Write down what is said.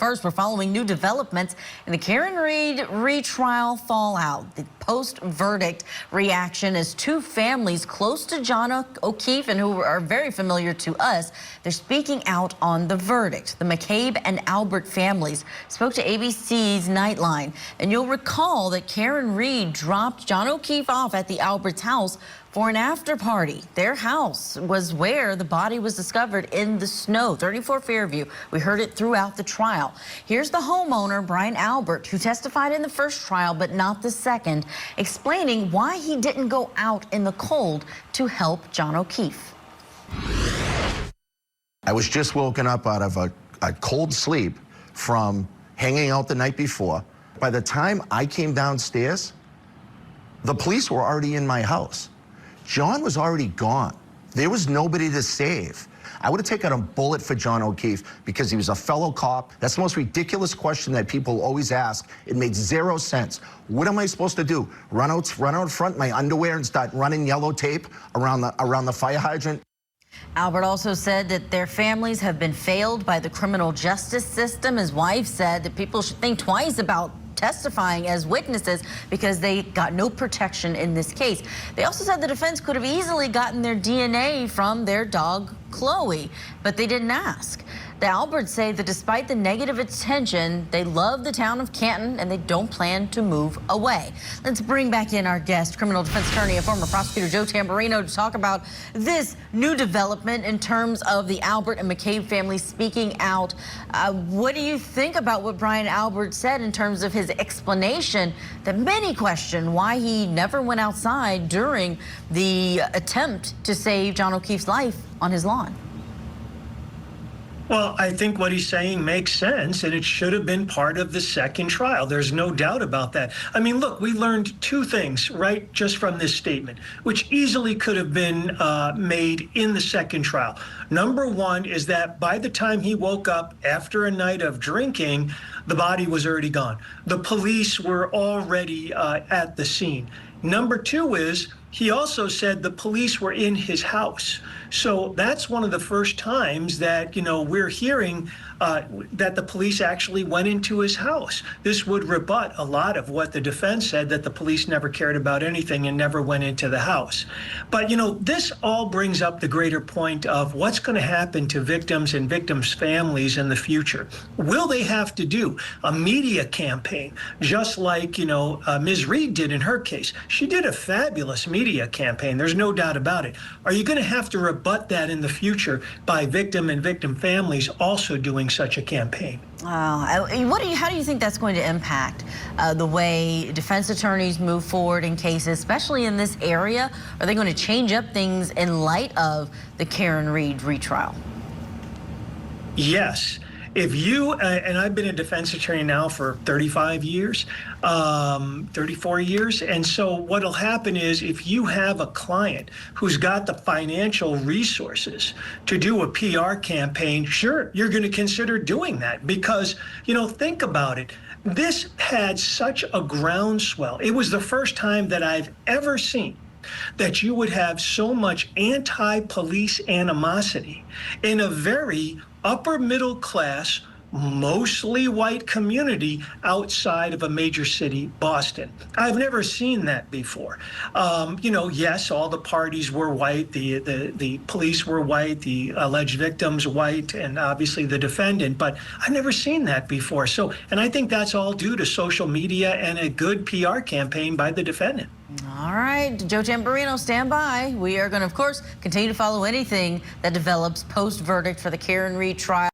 first, we're following new developments in the Karen Reed retrial fallout. The post-verdict reaction as two families close to John O'Keefe and who are very familiar to us, they're speaking out on the verdict. The McCabe and Albert families spoke to ABC's Nightline. And you'll recall that Karen Reed dropped John O'Keefe off at the Albert's house for an after party. Their house was where the body was discovered in the snow, 34 Fairview. We heard it throughout the trial. Here's the homeowner, Brian Albert, who testified in the first trial but not the second, explaining why he didn't go out in the cold to help John O'Keefe. I was just woken up out of a cold sleep from hanging out the night before. By the time I came downstairs, the police were already in my house. John was already gone. There was nobody to save. I would have taken a bullet for John O'Keefe because he was a fellow cop. That's the most ridiculous question that people always ask. It makes zero sense. What am I supposed to do? Run out front in my underwear and start running yellow tape around the fire hydrant? Albert also said that their families have been failed by the criminal justice system. His wife said that people should think twice about testifying as witnesses because they got no protection in this case. They also said the defense could have easily gotten their DNA from their dog, Chloe, but they didn't ask. The Alberts say that despite the negative attention, they love the town of Canton and they don't plan to move away. Let's bring back in our guest, criminal defense attorney and former prosecutor Joe Tamburino, to talk about this new development in terms of the Albert and McCabe families speaking out. What do you think about what Brian Albert said in terms of his explanation that many question why he never went outside during the attempt to save John O'Keefe's life on his lawn? Well, I think what he's saying makes sense, and it should have been part of the second trial. There's no doubt about that. I mean, look, we learned two things, right, just from this statement, which easily could have been made in the second trial. Number one is that by the time he woke up after a night of drinking, the body was already gone. The police were already at the scene. Number two is he also said the police were in his house. So that's one of the first times that, we're hearing that the police actually went into his house. This would rebut a lot of what the defense said, that the police never cared about anything and never went into the house. But, this all brings up the greater point of what's going to happen to victims and victims' families in the future. Will they have to do a media campaign, just like, Ms. Reed did in her case? She did a fabulous media campaign. There's no doubt about it. Are you going to have to rebut that in the future by victim and victim families also doing such a campaign? How do you think that's going to impact the way defense attorneys move forward in cases, especially in this area? Are they going to change up things in light of the Karen Reed retrial? Yes. If you, and I've been a defense attorney now for 35 years, 34 years. And so what'll happen is if you have a client who's got the financial resources to do a PR campaign, sure, you're going to consider doing that because, think about it. This had such a groundswell. It was the first time that I've ever seen that you would have so much anti-police animosity in a very upper middle class, mostly white community outside of a major city, Boston. I've never seen that before. Yes, all the parties were white, the police were white, the alleged victims white, and obviously the defendant, but I've never seen that before. So, and I think that's all due to social media and a good PR campaign by the defendant. All right, Joe Tamburino, stand by. We are going to, of course, continue to follow anything that develops post-verdict for the Karen Reed trial.